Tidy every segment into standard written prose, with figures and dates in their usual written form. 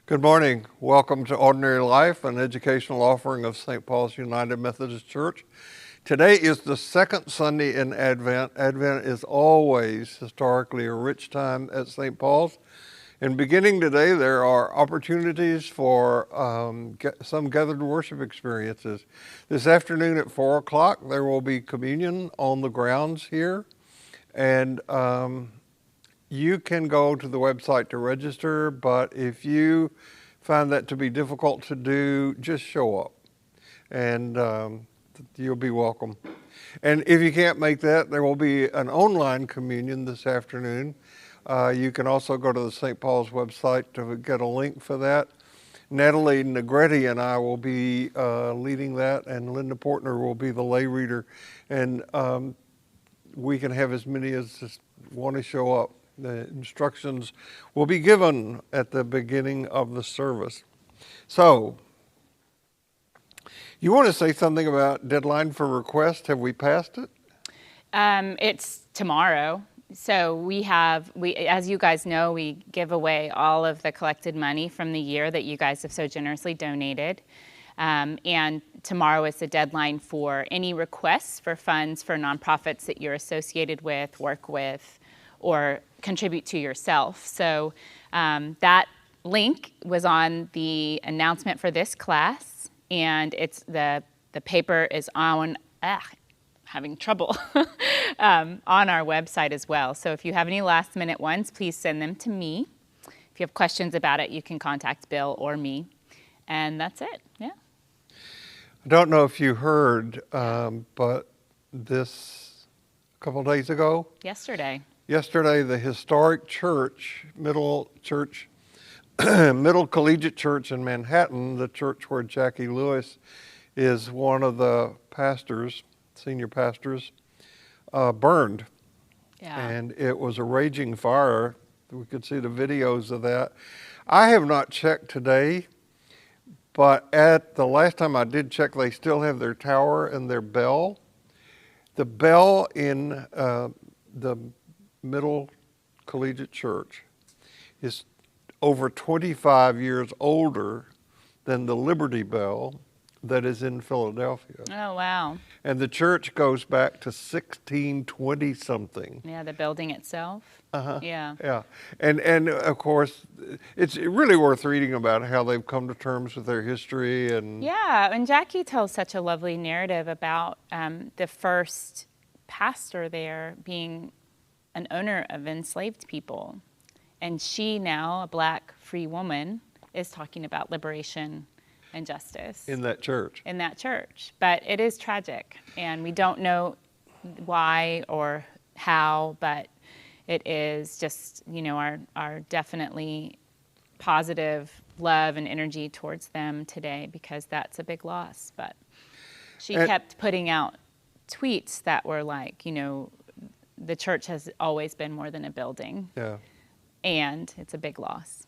Good morning. Welcome to Ordinary Life, an educational offering of St. Paul's United Methodist Church. Today is the second Sunday in Advent. Advent is always historically a rich time at St. Paul's. And beginning today, there are opportunities for some gathered worship experiences. This afternoon at 4 o'clock, there will be communion on the grounds here. And you can go to the website to register, but if you find that to be difficult to do, just show up and you'll be welcome. And if you can't make that, there will be an online communion this afternoon. You can also go to the St. Paul's website to get a link for that. Natalie Negretti and I will be leading that, and Linda Portner will be the lay reader. And we can have as many as just want to show up. The instructions will be given at the beginning of the service. So, you want to say something about deadline for request? Have we passed it? It's tomorrow. So we as you guys know, we give away all of the collected money from the year that you guys have so generously donated. And tomorrow is the deadline for any requests for funds for nonprofits that you're associated with, work with, or contribute to yourself. So that link was on the announcement for this class, and it's the paper is on, having trouble, on our website as well. So if you have any last minute ones, please send them to me. If you have questions about it, you can contact Bill or me. And that's it, yeah. I don't know if you heard, but this a couple days ago? Yesterday, the historic church, Middle Collegiate Church in Manhattan, the church where Jackie Lewis is one of the pastors, senior pastors, burned. Yeah. And it was a raging fire. We could see the videos of that. I have not checked today, but at the last time I did check, they still have their tower and their bell. The bell in the Middle Collegiate Church is over 25 years older than the Liberty Bell that is in Philadelphia. Oh, wow. And the church goes back to 1620 something. Yeah, the building itself. Uh-huh. Yeah. Yeah. And of course, it's really worth reading about how they've come to terms with their history. And yeah, and Jackie tells such a lovely narrative about the first pastor there being an owner of enslaved people. And she now, a black free woman, is talking about liberation and justice. In that church. But it is tragic, and we don't know why or how, but it is just, our definitely positive love and energy towards them today, because that's a big loss. But she kept putting out tweets that were like, the church has always been more than a building. Yeah. And it's a big loss.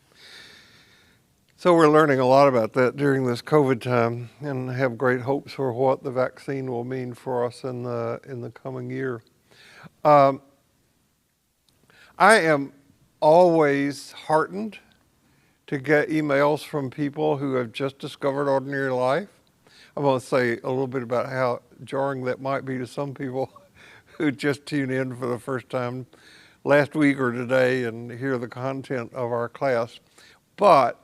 So we're learning a lot about that during this COVID time, and have great hopes for what the vaccine will mean for us in the coming year. I am always heartened to get emails from people who have just discovered Ordinary Life. I'm going to say a little bit about how jarring that might be to some people who just tune in for the first time last week or today and hear the content of our class. But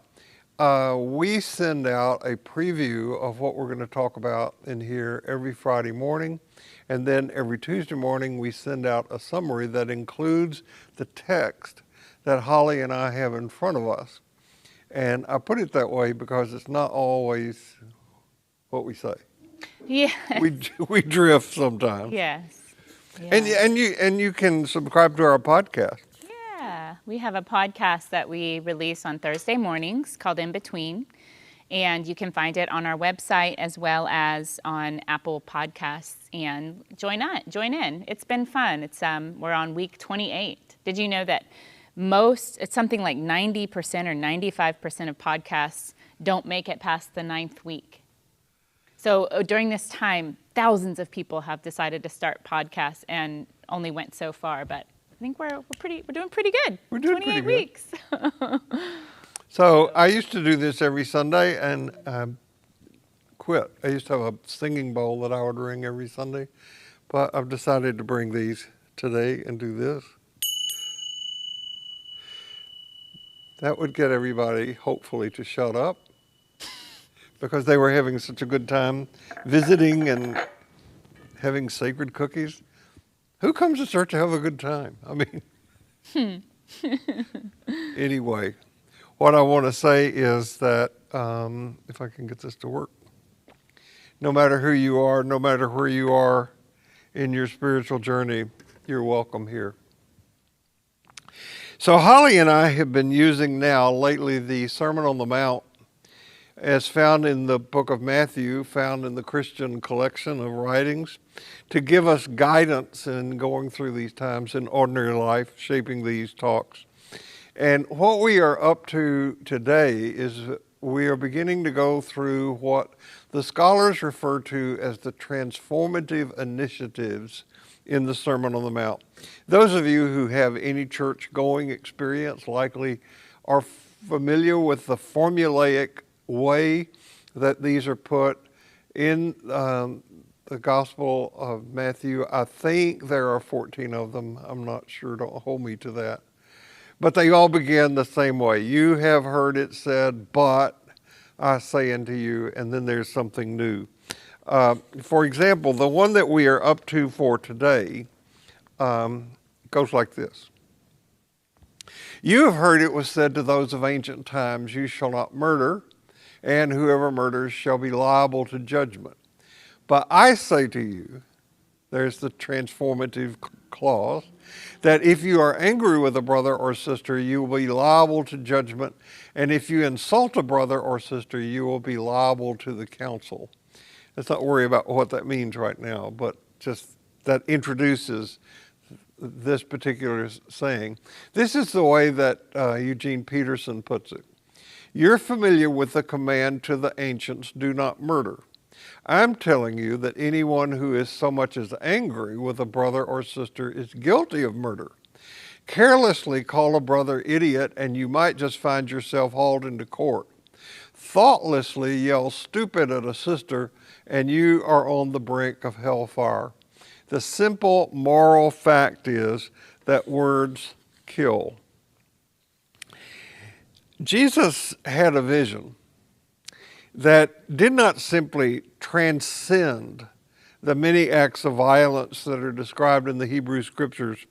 we send out a preview of what we're going to talk about in here every Friday morning. And then every Tuesday morning, we send out a summary that includes the text that Holly and I have in front of us. And I put it that way because it's not always what we say. Yeah. We drift sometimes. Yes. Yeah. And you can subscribe to our podcast. Yeah, we have a podcast that we release on Thursday mornings called In Between, and you can find it on our website as well as on Apple Podcasts. And join in. It's been fun. It's we're on week 28. Did you know that it's something like 90% or 95% of podcasts don't make it past the 9th week? So during this time, thousands of people have decided to start podcasts and only went so far, but I think we're doing pretty good. We're doing 28 pretty good. weeks. So I used to do this every Sunday and quit. I used to have a singing bowl that I would ring every Sunday, but I've decided to bring these today and do this. That would get everybody, hopefully, to shut up because they were having such a good time visiting and having sacred cookies. Who comes to church to have a good time? I mean, anyway, what I want to say is that if I can get this to work, no matter who you are, no matter where you are in your spiritual journey, you're welcome here. So Holly and I have been using now lately the Sermon on the Mount as found in the book of Matthew, found in the Christian collection of writings, to give us guidance in going through these times in ordinary life, shaping these talks. And what we are up to today is we are beginning to go through what the scholars refer to as the transformative initiatives in the Sermon on the Mount. Those of you who have any church-going experience likely are familiar with the formulaic way that these are put in the Gospel of Matthew. I think there are 14 of them. I'm not sure. Don't hold me to that. But they all begin the same way. You have heard it said, but I say unto you, and then there's something new. For example, the one that we are up to for today goes like this. You have heard it was said to those of ancient times, you shall not murder, and whoever murders shall be liable to judgment. But I say to you, there's the transformative clause, that if you are angry with a brother or sister, you will be liable to judgment. And if you insult a brother or sister, you will be liable to the council. Let's not worry about what that means right now, but just that introduces this particular saying. This is the way that Eugene Peterson puts it. You're familiar with the command to the ancients, do not murder. I'm telling you that anyone who is so much as angry with a brother or sister is guilty of murder. Carelessly call a brother idiot and you might just find yourself hauled into court. Thoughtlessly yell stupid at a sister and you are on the brink of hellfire. The simple moral fact is that words kill. Jesus had a vision that did not simply transcend the many acts of violence that are described in the Hebrew Scriptures,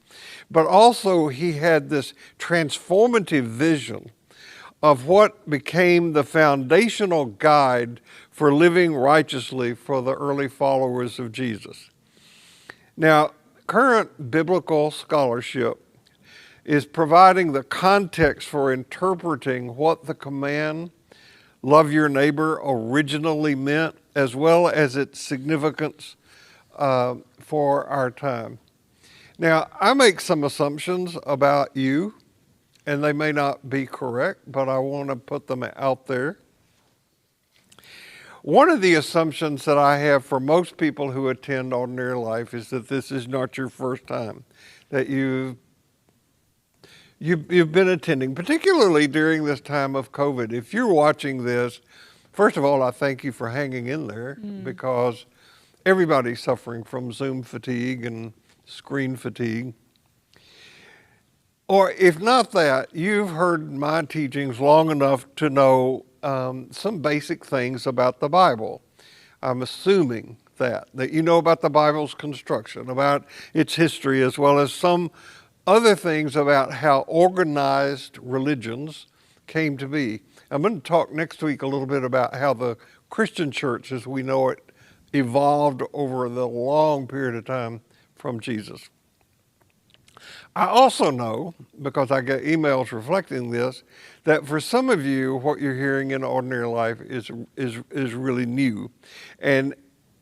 but also he had this transformative vision of what became the foundational guide for living righteously for the early followers of Jesus. Now, current biblical scholarship is providing the context for interpreting what the command, love your neighbor, originally meant, as well as its significance for our time. Now, I make some assumptions about you, and they may not be correct, but I want to put them out there. One of the assumptions that I have for most people who attend Ordinary Life is that this is not your first time, that you've been attending, particularly during this time of COVID. If you're watching this, first of all, I thank you for hanging in there because everybody's suffering from Zoom fatigue and screen fatigue. Or if not that, you've heard my teachings long enough to know some basic things about the Bible. I'm assuming that you know about the Bible's construction, about its history, as well as some other things about how organized religions came to be. I'm going to talk next week a little bit about how the Christian church as we know it evolved over the long period of time from Jesus. I also know, because I get emails reflecting this, that for some of you, what you're hearing in ordinary life is really new, and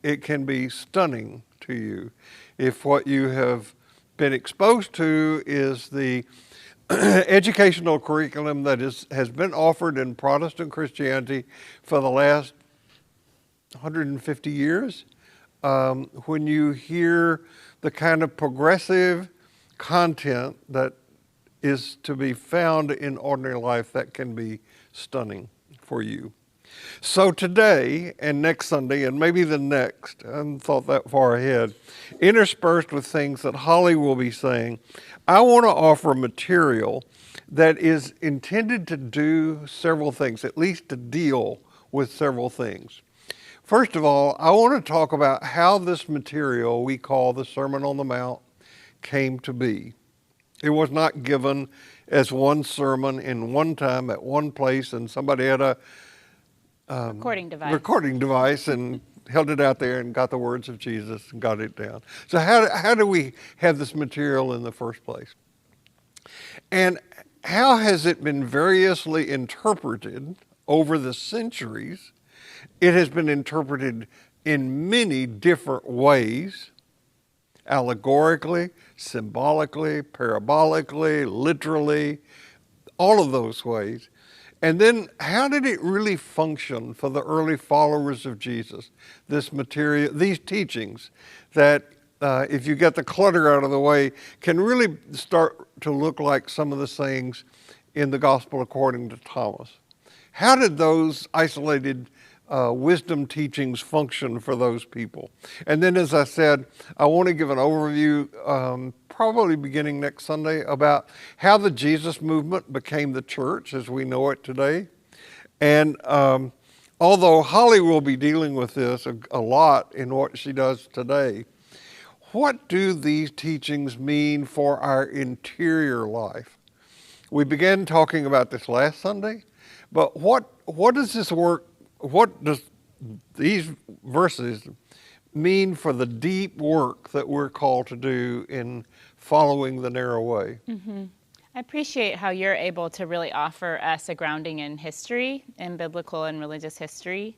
it can be stunning to you if what you have been exposed to is the educational curriculum that has been offered in Protestant Christianity for the last 150 years. When you hear the kind of progressive content that is to be found in ordinary life, that can be stunning for you. So today and next Sunday and maybe the next, I haven't thought that far ahead, interspersed with things that Holly will be saying, I want to offer material that is intended to do several things, at least to deal with several things. First of all, I want to talk about how this material we call the Sermon on the Mount came to be. It was not given as one sermon in one time at one place, and somebody had a recording device and held it out there and got the words of Jesus and got it down. So how do we have this material in the first place? And how has it been variously interpreted over the centuries? It has been interpreted in many different ways, allegorically, symbolically, parabolically, literally, all of those ways. And then how did it really function for the early followers of Jesus? This material, these teachings that if you get the clutter out of the way, can really start to look like some of the sayings in the Gospel according to Thomas. How did those isolated wisdom teachings function for those people? And then, as I said, I want to give an overview, probably beginning next Sunday, about how the Jesus movement became the church as we know it today. And although Holly will be dealing with this a lot in what she does today, what do these teachings mean for our interior life? We began talking about this last Sunday, but what does this work? What does these verses mean for the deep work that we're called to do in following the narrow way? Mm-hmm. I appreciate how you're able to really offer us a grounding in history, in biblical and religious history.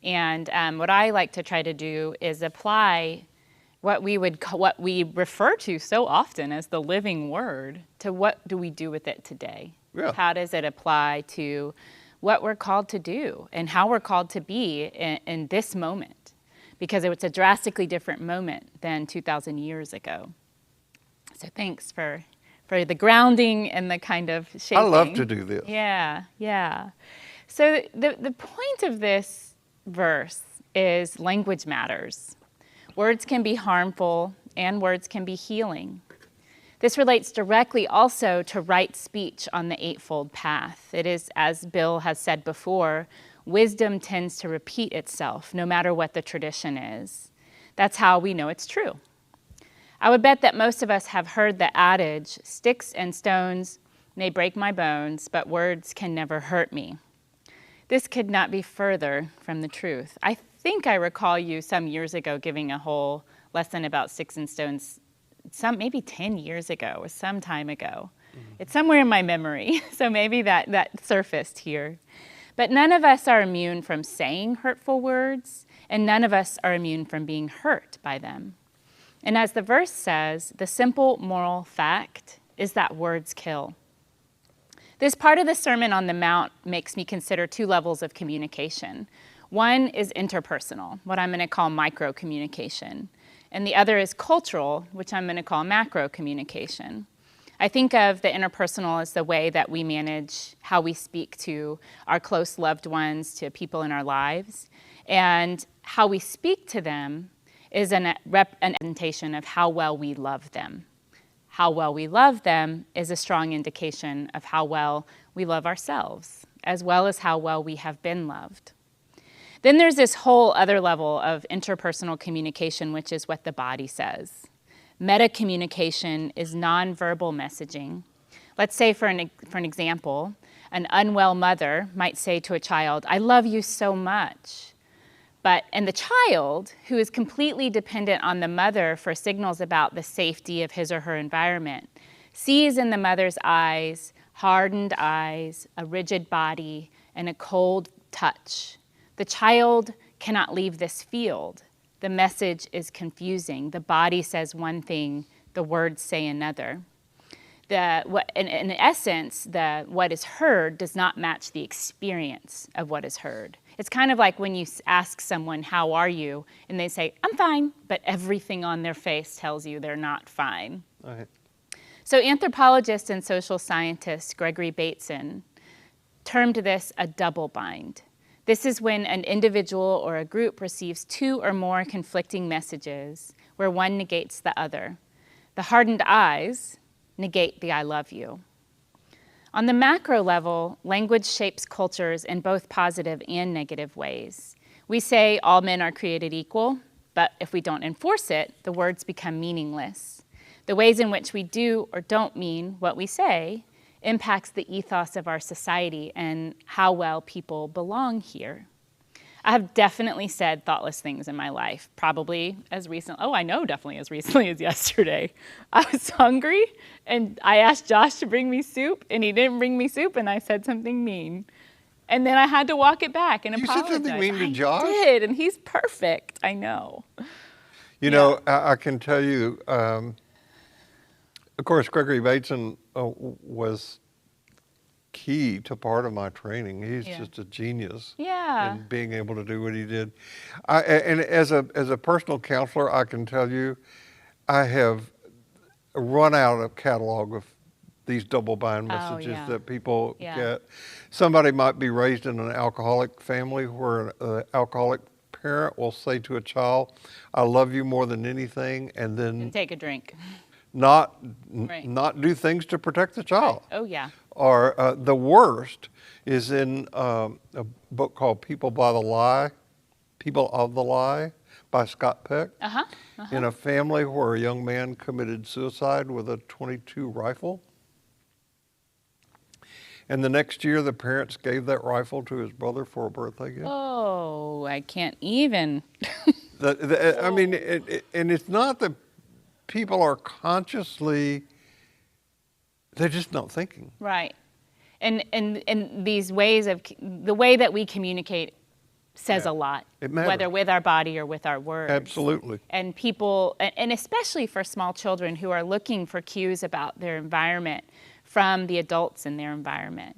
And what I like to try to do is apply what we refer to so often as the living word to what do we do with it today? Yeah. How does it apply to what we're called to do and how we're called to be in this moment? Because it's a drastically different moment than 2,000 years ago. So thanks for the grounding and the kind of shaping. I love to do this. Yeah. So the point of this verse is language matters. Words can be harmful and words can be healing. This relates directly also to right speech on the eightfold path. It is, as Bill has said before, wisdom tends to repeat itself no matter what the tradition is. That's how we know it's true. I would bet that most of us have heard the adage, sticks and stones may break my bones, but words can never hurt me. This could not be further from the truth. I think I recall you some years ago giving a whole lesson about sticks and stones, maybe 10 years ago or some time ago. Mm-hmm. It's somewhere in my memory, so maybe that surfaced here. But none of us are immune from saying hurtful words, and none of us are immune from being hurt by them. And as the verse says, the simple moral fact is that words kill. This part of the Sermon on the Mount makes me consider two levels of communication. One is interpersonal, what I'm going to call micro communication, and the other is cultural, which I'm going to call macro communication. I think of the interpersonal as the way that we manage how we speak to our close loved ones, to people in our lives, and how we speak to them is an representation of how well we love them. How well we love them is a strong indication of how well we love ourselves, as well as how well we have been loved. Then there's this whole other level of interpersonal communication, which is what the body says. Meta-communication is nonverbal messaging. Let's say, for an example, an unwell mother might say to a child, "I love you so much." And the child, who is completely dependent on the mother for signals about the safety of his or her environment, sees in the mother's eyes, hardened eyes, a rigid body, and a cold touch. The child cannot leave this field. The message is confusing. The body says one thing, the words say another. In essence, what is heard does not match the experience of what is heard. It's kind of like when you ask someone, "How are you?" and they say, "I'm fine," but everything on their face tells you they're not fine. Okay. So anthropologist and social scientist Gregory Bateson termed this a double bind. This is when an individual or a group receives two or more conflicting messages where one negates the other. The hardened I's negate the I love you. On the macro level, language shapes cultures in both positive and negative ways. We say all men are created equal, but if we don't enforce it, the words become meaningless. The ways in which we do or don't mean what we say impacts the ethos of our society and how well people belong here. I have definitely said thoughtless things in my life, probably definitely as recently as yesterday. I was hungry and I asked Josh to bring me soup and he didn't bring me soup and I said something mean. And then I had to walk it back and apologize. You said something mean to Josh? I did, and he's perfect, I know. You know, I can tell you, of course, Gregory Bateson was key to part of my training. He's just a genius in being able to do what he did. And as a personal counselor, I can tell you, I have run out of catalog of these double bind messages that people get. Somebody might be raised in an alcoholic family where an alcoholic parent will say to a child, I love you more than anything, and then take a drink. Not do things to protect the child. Right. Oh, yeah. Or the worst is in a book called People of the Lie by Scott Peck. In a family where a young man committed suicide with a .22 rifle. And the next year, the parents gave that rifle to his brother for a birthday gift. Oh, I can't even. I mean, and it's not that people are consciously, they're just not thinking. Right. And these ways of, the way that we communicate says a lot. It matters. Whether with our body or with our words. Absolutely. And people, and especially for small children who are looking for cues about their environment from the adults in their environment.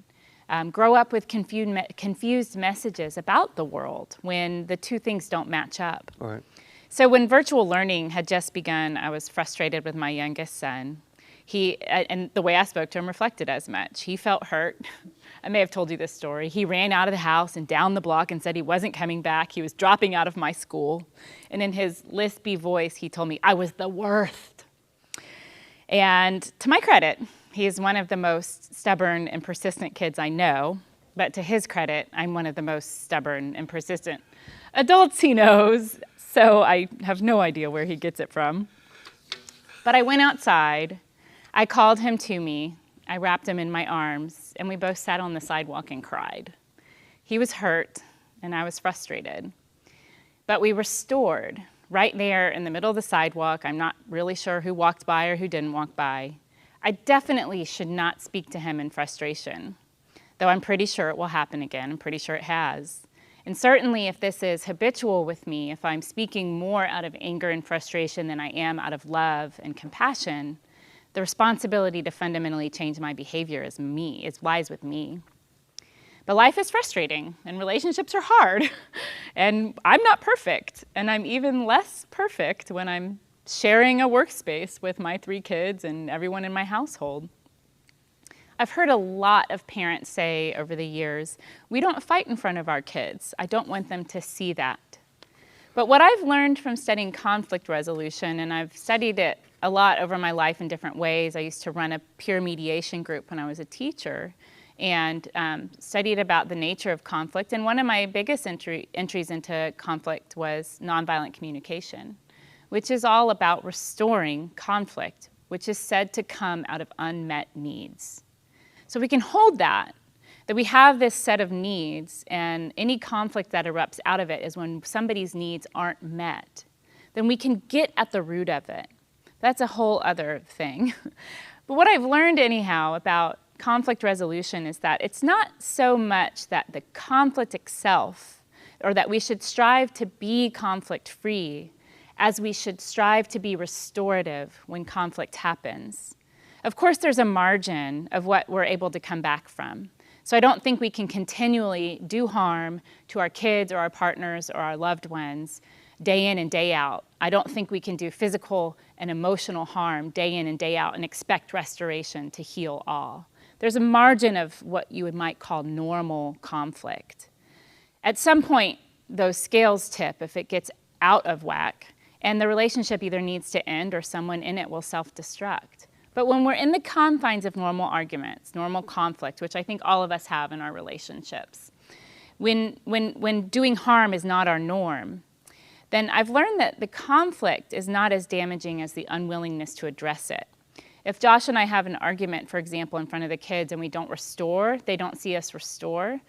Grow up with confused messages about the world when the two things don't match up. Right. So when virtual learning had just begun, I was frustrated with my youngest son. And the way I spoke to him reflected as much. He felt hurt. I may have told you this story. He ran out of the house and down the block and said he wasn't coming back. He was dropping out of my school. And in his lispy voice, he told me I was the worst. And to my credit, he is one of the most stubborn and persistent kids I know. But to his credit, I'm one of the most stubborn and persistent adults he knows. So I have no idea where he gets it from. But I went outside. I called him to me, I wrapped him in my arms, and we both sat on the sidewalk and cried. He was hurt, and I was frustrated. But we restored right there in the middle of the sidewalk. I'm not really sure who walked by or who didn't walk by. I definitely should not speak to him in frustration, though I'm pretty sure it will happen again. I'm pretty sure it has. And certainly if this is habitual with me, if I'm speaking more out of anger and frustration than I am out of love and compassion, the responsibility to fundamentally change my behavior lies with me. But life is frustrating and relationships are hard and I'm not perfect, and I'm even less perfect when I'm sharing a workspace with my 3 kids and everyone in my household. I've heard a lot of parents say over the years, we don't fight in front of our kids. I don't want them to see that. But what I've learned from studying conflict resolution, and I've studied it a lot over my life in different ways. I used to run a peer mediation group when I was a teacher and studied about the nature of conflict. And one of my biggest entries into conflict was nonviolent communication, which is all about restoring conflict, which is said to come out of unmet needs. So we can hold that we have this set of needs, and any conflict that erupts out of it is when somebody's needs aren't met. Then we can get at the root of it. That's a whole other thing. But what I've learned anyhow about conflict resolution is that it's not so much that the conflict itself, or that we should strive to be conflict-free, as we should strive to be restorative when conflict happens. Of course, there's a margin of what we're able to come back from. So I don't think we can continually do harm to our kids or our partners or our loved ones day in and day out. I don't think we can do physical and emotional harm day in and day out and expect restoration to heal all. There's a margin of what you might call normal conflict. At some point, those scales tip if it gets out of whack, and the relationship either needs to end or someone in it will self-destruct. But when we're in the confines of normal arguments, normal conflict, which I think all of us have in our relationships, when doing harm is not our norm, then I've learned that the conflict is not as damaging as the unwillingness to address it. If Josh and I have an argument, for example, in front of the kids and we don't restore, they don't see us restore,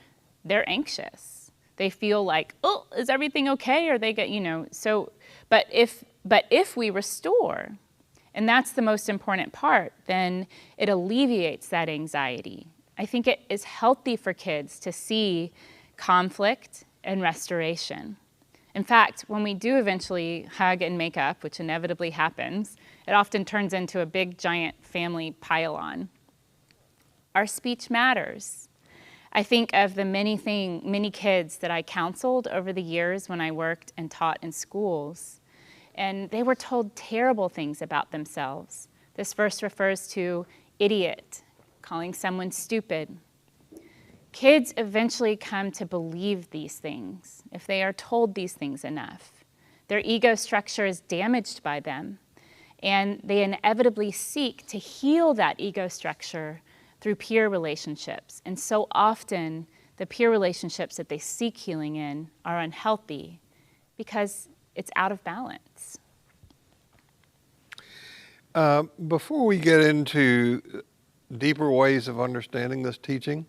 they're anxious. They feel like, oh, is everything okay? Or they get, but if we restore, and that's the most important part, then it alleviates that anxiety. I think it is healthy for kids to see conflict and restoration. In fact, when we do eventually hug and make up, which inevitably happens, it often turns into a big, giant family pile-on. Our speech matters. I think of the many kids that I counseled over the years when I worked and taught in schools, and they were told terrible things about themselves. This verse refers to idiot, calling someone stupid. Kids eventually come to believe these things if they are told these things enough. Their ego structure is damaged by them, and they inevitably seek to heal that ego structure through peer relationships. And so often, the peer relationships that they seek healing in are unhealthy because it's out of balance. Before we get into deeper ways of understanding this teaching,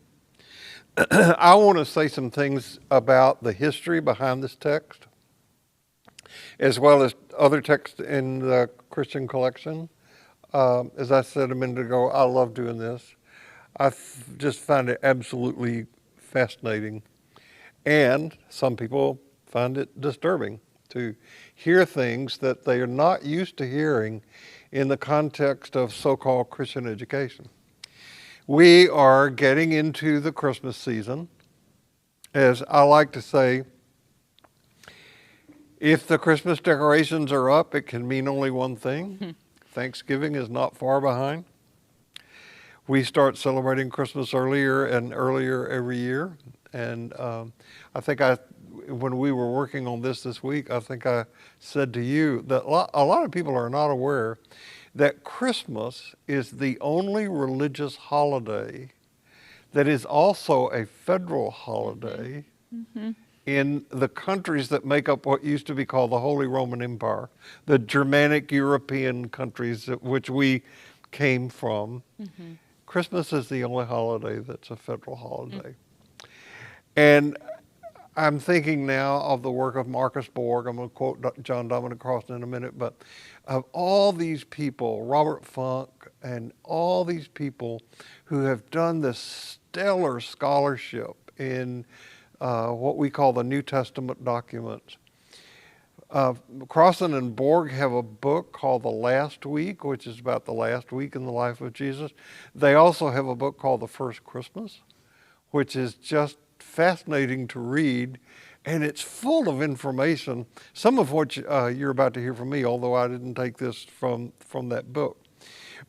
I want to say some things about the history behind this text, as well as other texts in the Christian collection. As I said a minute ago, I love doing this. I just find it absolutely fascinating. And some people find it disturbing to hear things that they are not used to hearing in the context of so-called Christian education. We are getting into the Christmas season. As I like to say, if the Christmas decorations are up, it can mean only one thing. Thanksgiving is not far behind. We start celebrating Christmas earlier and earlier every year. And I think when we were working on this week, I think I said to you that a lot of people are not aware that Christmas is the only religious holiday that is also a federal holiday in the countries that make up what used to be called the Holy Roman Empire, the Germanic European countries which we came from. Christmas is the only holiday that's a federal holiday. And I'm thinking now of the work of Marcus Borg. I'm going to quote John Dominic Crossan in a minute, but of all these people, Robert Funk, and all these people who have done this stellar scholarship in what we call the New Testament documents. Crossan and Borg have a book called The Last Week, which is about the last week in the life of Jesus. They also have a book called The First Christmas, which is just fascinating to read, and it's full of information, some of which you're about to hear from me, although I didn't take this from that book.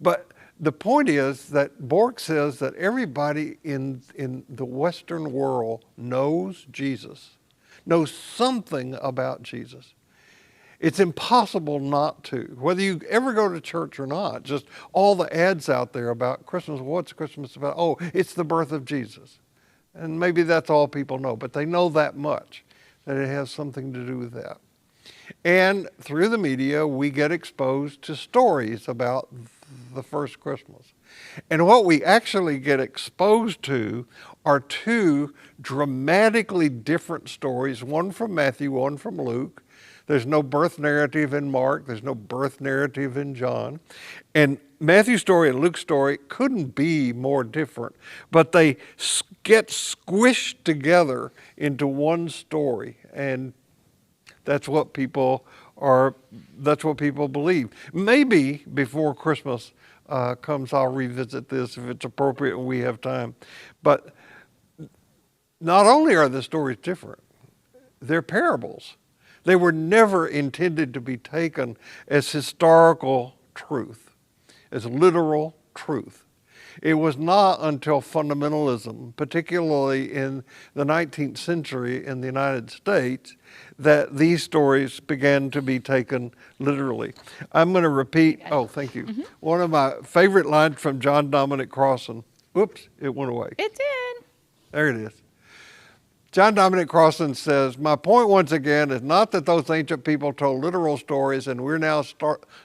But the point is that Borg says that everybody in the Western world knows Jesus, knows something about Jesus. It's impossible not to, whether you ever go to church or not. Just all the ads out there about Christmas. What's Christmas about? Oh, it's the birth of Jesus. And maybe that's all people know, but they know that much, that it has something to do with that. And through the media, we get exposed to stories about the first Christmas. And what we actually get exposed to are two dramatically different stories, one from Matthew, one from Luke. There's no birth narrative in Mark. There's no birth narrative in John. And Matthew's story and Luke's story couldn't be more different, but they get squished together into one story. And that's what people believe. Maybe before Christmas comes, I'll revisit this if it's appropriate and we have time. But not only are the stories different, they're parables. They were never intended to be taken as historical truth, as literal truth. It was not until fundamentalism, particularly in the 19th century in the United States, that these stories began to be taken literally. I'm going to repeat, oh, thank you. One of my favorite lines from John Dominic Crossan. Oops, it went away. It did. There it is. John Dominic Crossan says, "My point once again is not that those ancient people told literal stories and we're now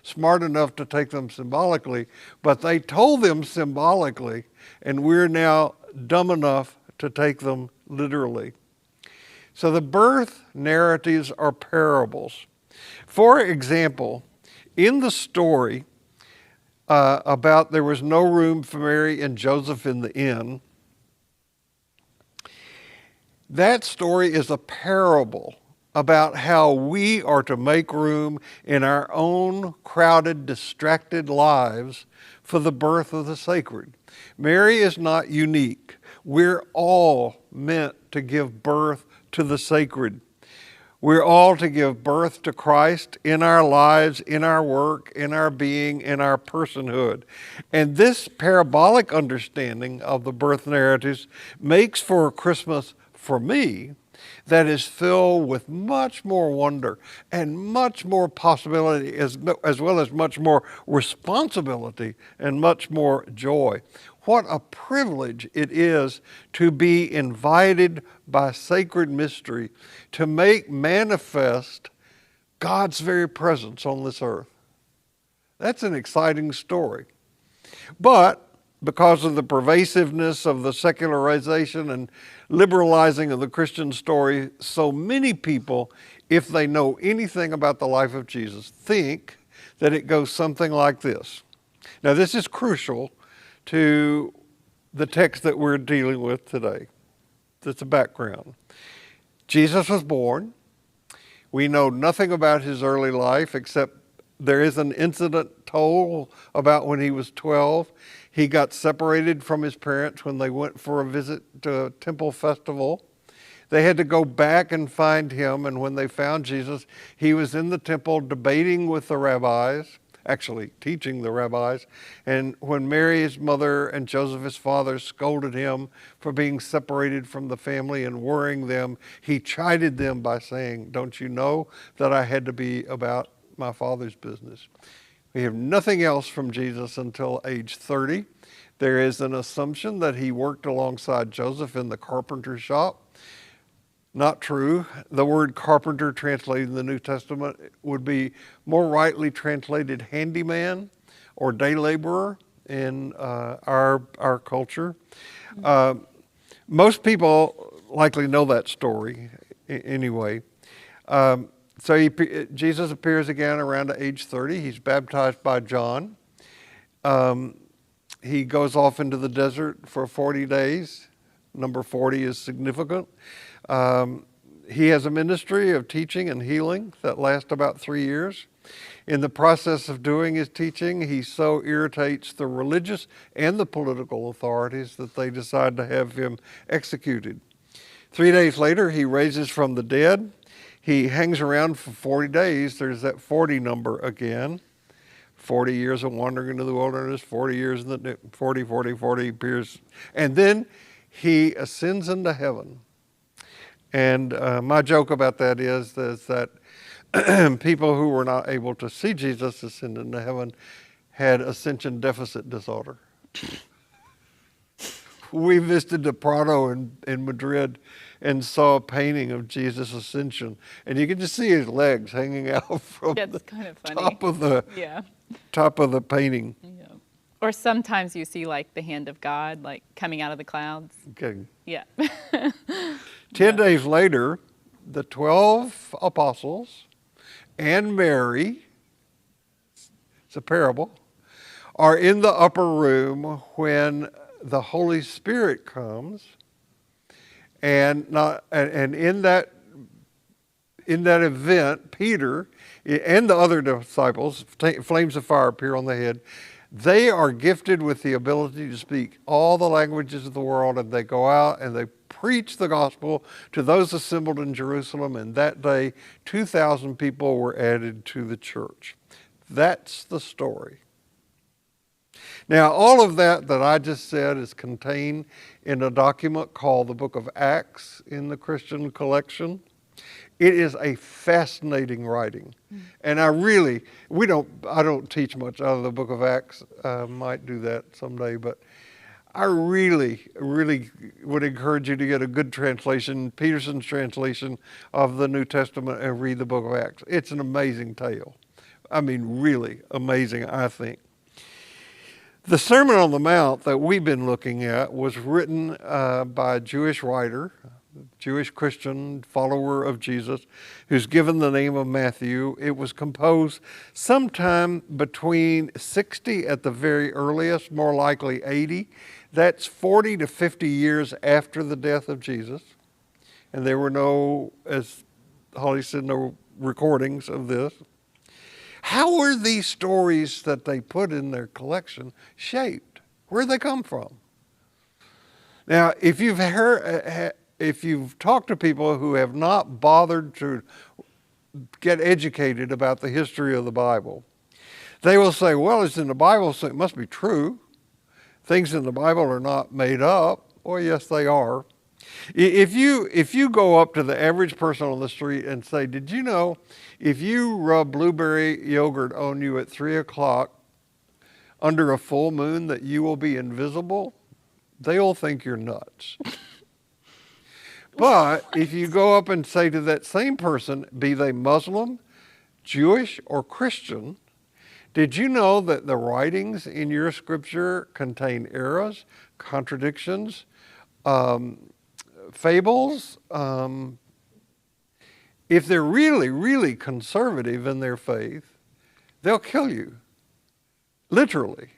smart enough to take them symbolically, but they told them symbolically and we're now dumb enough to take them literally." So the birth narratives are parables. For example, in the story about there was no room for Mary and Joseph in the inn, that story is a parable about how we are to make room in our own crowded, distracted lives for the birth of the sacred. Mary is not unique. We're all meant to give birth to the sacred. We're all to give birth to Christ in our lives, in our work, in our being, in our personhood. And this parabolic understanding of the birth narratives makes for a Christmas, for me, that is filled with much more wonder and much more possibility, as well as much more responsibility and much more joy. What a privilege it is to be invited by sacred mystery to make manifest God's very presence on this earth. That's an exciting story. But because of the pervasiveness of the secularization and liberalizing of the Christian story, so many people, if they know anything about the life of Jesus, think that it goes something like this. Now, this is crucial to the text that we're dealing with today. That's a background. Jesus was born. We know nothing about his early life except there is an incident told about when he was 12. He got separated from his parents when they went for a visit to a temple festival. They had to go back and find him, and when they found Jesus, he was in the temple debating with the rabbis, actually teaching the rabbis. And when Mary, his mother, and Joseph, his father, scolded him for being separated from the family and worrying them, he chided them by saying, "Don't you know that I had to be about my Father's business?" We have nothing else from Jesus until age 30. There is an assumption that he worked alongside Joseph in the carpenter shop. Not true. The word carpenter translated in the New Testament would be more rightly translated handyman or day laborer in our culture. Most people likely know that story anyway. So Jesus appears again around age 30. He's baptized by John. He goes off into the desert for 40 days. Number 40 is significant. He has a ministry of teaching and healing that lasts about 3 years. In the process of doing his teaching, he so irritates the religious and the political authorities that they decide to have him executed. 3 days later, he raises from the dead. He hangs around for 40 days. There's that 40 number again. 40 years of wandering into the wilderness, 40 years in the 40 appears. And then he ascends into heaven. And my joke about that is that people who were not able to see Jesus ascend into heaven had ascension deficit disorder. We visited the Prado in Madrid and saw a painting of Jesus' ascension, and you can just see his legs hanging out from That's kind of funny. top of the painting. Yeah. Or sometimes you see like the hand of God like coming out of the clouds. Okay. Yeah. 10 days later, the 12 apostles and Mary, it's a parable, are in the upper room when the Holy Spirit comes, and in that event, Peter and the other disciples, flames of fire appear on the head. They are gifted with the ability to speak all the languages of the world, and they go out and they preached the gospel to those assembled in Jerusalem, and that day 2,000 people were added to the church. That's the story. Now, all of that I just said is contained in a document called the Book of Acts in the Christian collection. It is a fascinating writing. And I don't teach much out of the Book of Acts. I might do that someday, but I really would encourage you to get a good translation, Peterson's translation of the New Testament, and read the Book of Acts. It's an amazing tale. I mean, really amazing, I think. The Sermon on the Mount that we've been looking at was written by a Jewish writer, Jewish Christian follower of Jesus, who's given the name of Matthew. It was composed sometime between 60 at the very earliest, more likely 80. That's 40 to 50 years after the death of Jesus. And there were no, as Holly said, no recordings of this. How were these stories that they put in their collection shaped? Where'd they come from? Now, if you've talked to people who have not bothered to get educated about the history of the Bible, they will say, well, it's in the Bible, so it must be true. Things in the Bible are not made up. Well, yes, they are. If you go up to the average person on the street and say, did you know if you rub blueberry yogurt on you at 3 o'clock under a full moon that you will be invisible? They'll think you're nuts. But if you go up and say to that same person, be they Muslim, Jewish, or Christian, did you know that the writings in your scripture contain errors, contradictions, fables? If they're really conservative in their faith, they'll kill you, literally.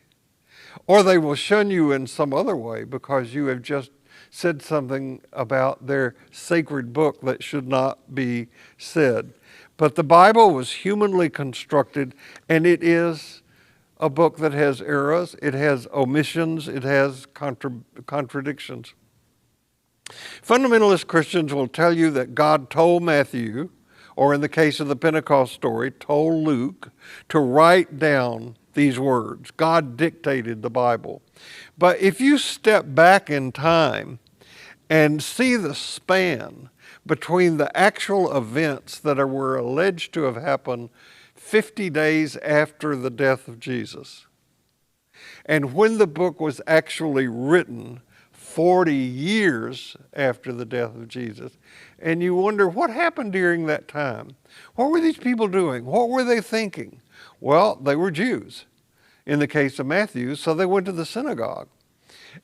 Or they will shun you in some other way because you have just said something about their sacred book that should not be said. But the Bible was humanly constructed, and it is a book that has errors, it has omissions, it has contradictions. Fundamentalist Christians will tell you that God told Matthew, or in the case of the Pentecost story, told Luke, to write down these words. God dictated the Bible. But if you step back in time and see the span between the actual events that were alleged to have happened 50 days after the death of Jesus, and when the book was actually written 40 years after the death of Jesus, and you wonder what happened during that time. What were these people doing? What were they thinking? Well, they were Jews in the case of Matthew, so they went to the synagogue.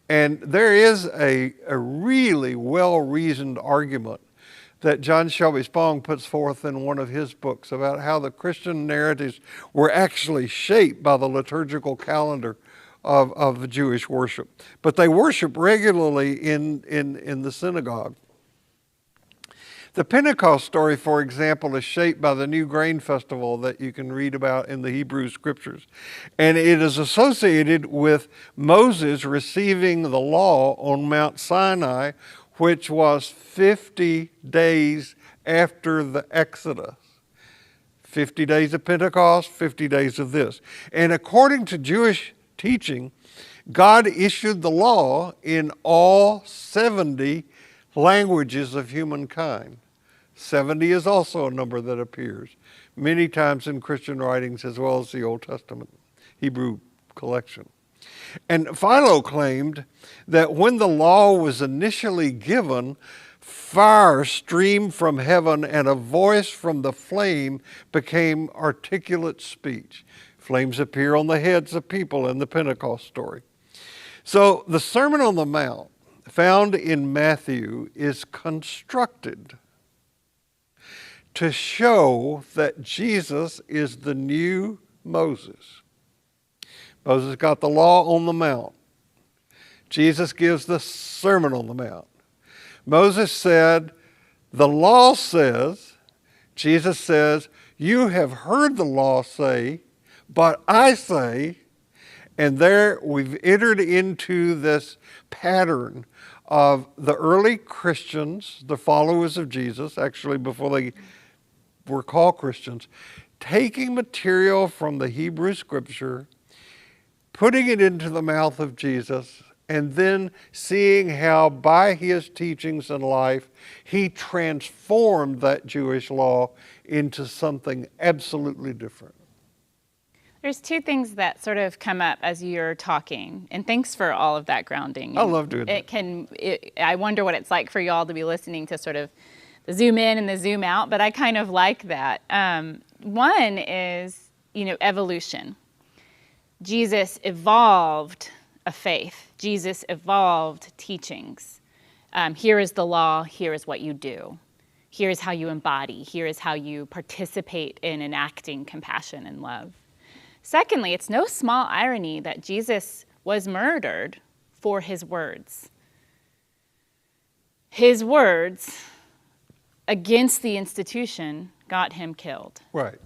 And there is a really well-reasoned argument that John Shelby Spong puts forth in one of his books about how the Christian narratives were actually shaped by the liturgical calendar of the Jewish worship. But they worship regularly in the synagogue. The Pentecost story, for example, is shaped by the New Grain Festival that you can read about in the Hebrew Scriptures. And it is associated with Moses receiving the law on Mount Sinai, which was 50 days after the Exodus. 50 days of Pentecost, 50 days of this. And according to Jewish teaching, God issued the law in all 70 languages of humankind. 70 is also a number that appears many times in Christian writings as well as the Old Testament Hebrew collection. And Philo claimed that when the law was initially given, fire streamed from heaven and a voice from the flame became articulate speech. Flames appear on the heads of people in the Pentecost story. So the Sermon on the Mount found in Matthew is constructed to show that Jesus is the new Moses. Moses got the law on the Mount. Jesus gives the Sermon on the Mount. Moses said, the law says, Jesus says, you have heard the law say, but I say, And there we've entered into this pattern of the early Christians, the followers of Jesus, actually before they were called Christians, taking material from the Hebrew scripture, putting it into the mouth of Jesus, and then seeing how by his teachings and life, he transformed that Jewish law into something absolutely different. There's two things that sort of come up as you're talking, and thanks for all of that grounding. I love doing that. I wonder what it's like for y'all to be listening to sort of the zoom in and the zoom out, but I kind of like that. One is, evolution. Jesus evolved a faith. Jesus evolved teachings. Here is the law. Here is what you do. Here is how you embody. Here is how you participate in enacting compassion and love. Secondly, it's no small irony that Jesus was murdered for his words. His words against the institution got him killed. Right.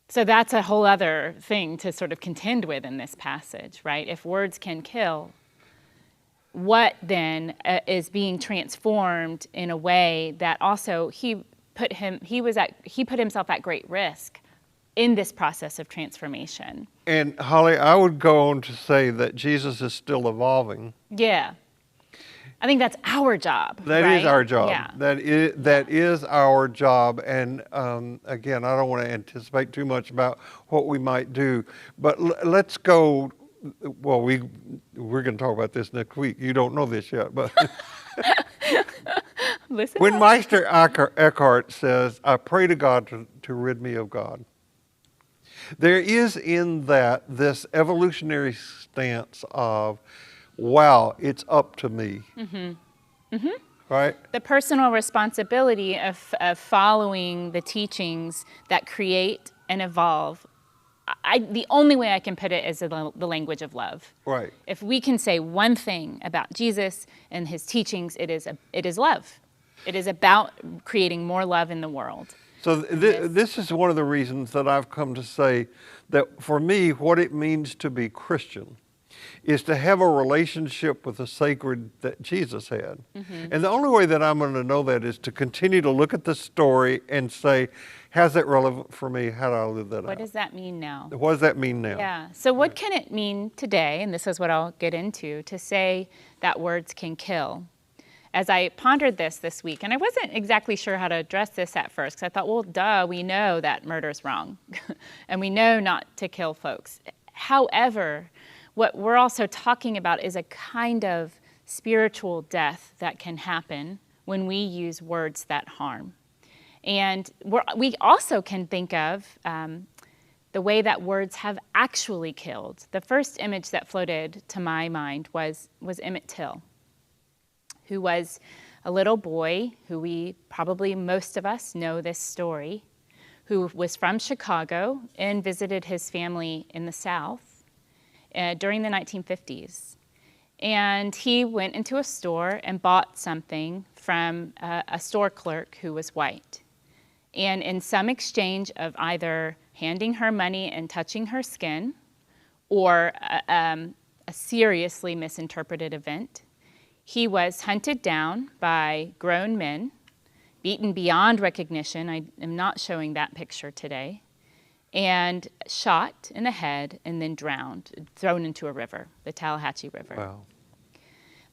So that's a whole other thing to sort of contend with in this passage, right? If words can kill, what then is being transformed in a way that also he put himself at great risk in this process of transformation. And Holly, I would go on to say that Jesus is still evolving. Yeah. I think that's our job. That right? is our job. Yeah. That is our job. And again, I don't want to anticipate too much about what we might do, but let's go. Well, we're going to talk about this next week. You don't know this yet, but Listen when up. Meister Eckhart says, "I pray to God to rid me of God," there is in that this evolutionary stance of, wow, it's up to me. Mm-hmm. Mm-hmm. Right? The personal responsibility of following the teachings that create and evolve. The only way I can put it is the language of love. Right. If we can say one thing about Jesus and his teachings, it is love. It is about creating more love in the world. So this is one of the reasons that I've come to say that for me, what it means to be Christian is to have a relationship with the sacred that Jesus had. Mm-hmm. And the only way that I'm going to know that is to continue to look at the story and say, how's that relevant for me? How do I live that out? What does that mean now? What does that mean now? Yeah. So what can it mean today, and this is what I'll get into, to say that words can kill? As I pondered this week, and I wasn't exactly sure how to address this at first, because I thought, well, duh, we know that murder's wrong, and we know not to kill folks. However, what we're also talking about is a kind of spiritual death that can happen when we use words that harm. And we also can think of the way that words have actually killed. The first image that floated to my mind was Emmett Till, who was a little boy who most of us know this story, who was from Chicago and visited his family in the South during the 1950s. And he went into a store and bought something from a store clerk who was white. And in some exchange of either handing her money and touching her skin or a seriously misinterpreted event, he was hunted down by grown men, beaten beyond recognition. I am not showing that picture today, and shot in the head and then drowned, thrown into a river, the Tallahatchie River. Wow.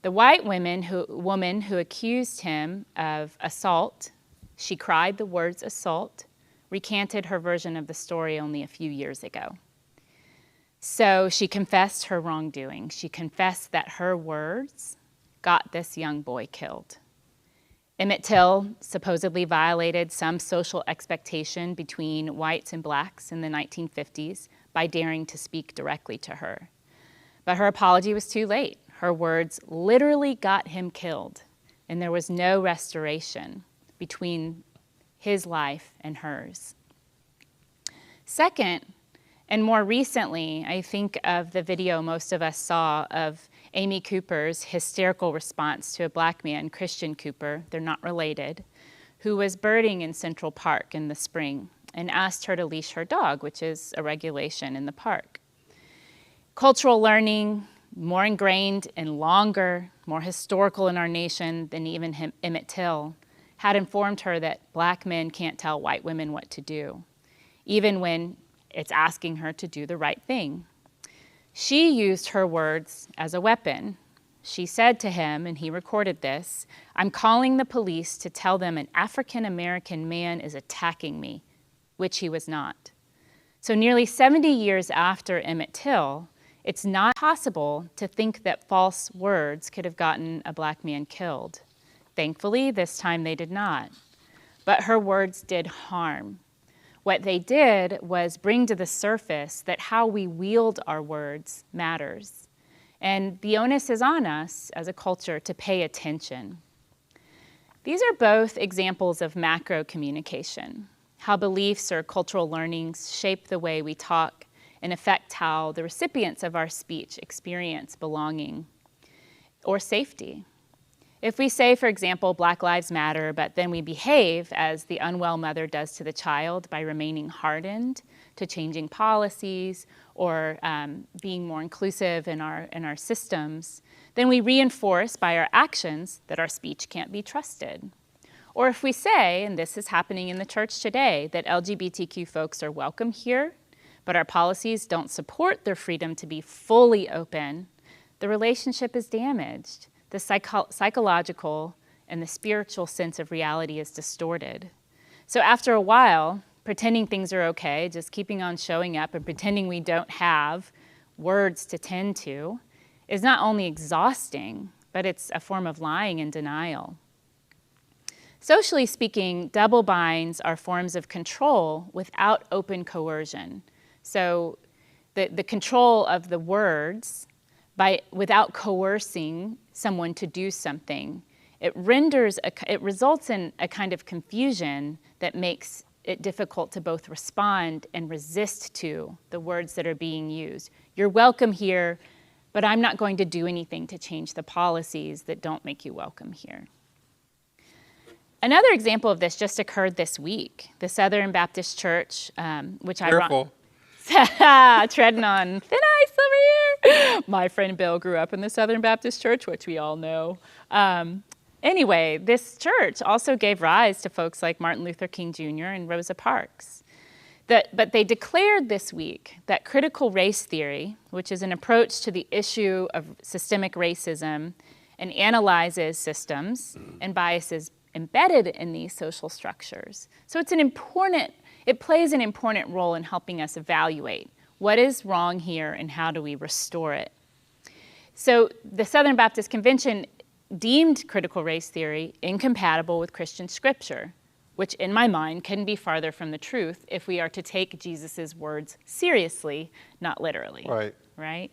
The white woman who accused him of assault, she cried the words assault, recanted her version of the story only a few years ago. So she confessed her wrongdoing. She confessed that her words got this young boy killed. Emmett Till supposedly violated some social expectation between whites and blacks in the 1950s by daring to speak directly to her. But her apology was too late. Her words literally got him killed, and there was no restoration between his life and hers. Second, and more recently, I think of the video most of us saw of Amy Cooper's hysterical response to a black man, Christian Cooper, they're not related, who was birding in Central Park in the spring and asked her to leash her dog, which is a regulation in the park. Cultural learning, more ingrained and longer, more historical in our nation than even Emmett Till, had informed her that black men can't tell white women what to do, even when it's asking her to do the right thing. She used her words as a weapon. She said to him, and he recorded this, "I'm calling the police to tell them an African-American man is attacking me," which he was not. So nearly 70 years after Emmett Till, it's not possible to think that false words could have gotten a black man killed. Thankfully, this time they did not. But her words did harm. What they did was bring to the surface that how we wield our words matters. And the onus is on us as a culture to pay attention. These are both examples of macro communication, how beliefs or cultural learnings shape the way we talk and affect how the recipients of our speech experience belonging or safety. If we say, for example, Black Lives Matter, but then we behave as the unwell mother does to the child by remaining hardened to changing policies or being more inclusive in our systems, then we reinforce by our actions that our speech can't be trusted. Or if we say, and this is happening in the church today, that LGBTQ folks are welcome here, but our policies don't support their freedom to be fully open, the relationship is damaged. The psychological and the spiritual sense of reality is distorted. So after a while, pretending things are okay, just keeping on showing up and pretending we don't have words to tend to, is not only exhausting, but it's a form of lying and denial. Socially speaking, double binds are forms of control without open coercion. So the control of the words without coercing someone to do something, it results in a kind of confusion that makes it difficult to both respond and resist to the words that are being used. You're welcome here, but I'm not going to do anything to change the policies that don't make you welcome here. Another example of this just occurred this week. The Southern Baptist Church, which Careful. treading on thin ice over here. My friend Bill grew up in the Southern Baptist Church, which we all know. Anyway, this church also gave rise to folks like Martin Luther King Jr. and Rosa Parks. But they declared this week that critical race theory, which is an approach to the issue of systemic racism and analyzes systems and biases embedded in these social structures. So it plays an important role in helping us evaluate what is wrong here and how do we restore it. So the Southern Baptist Convention deemed critical race theory incompatible with Christian scripture, which in my mind couldn't be farther from the truth if we are to take Jesus's words seriously, not literally. Right?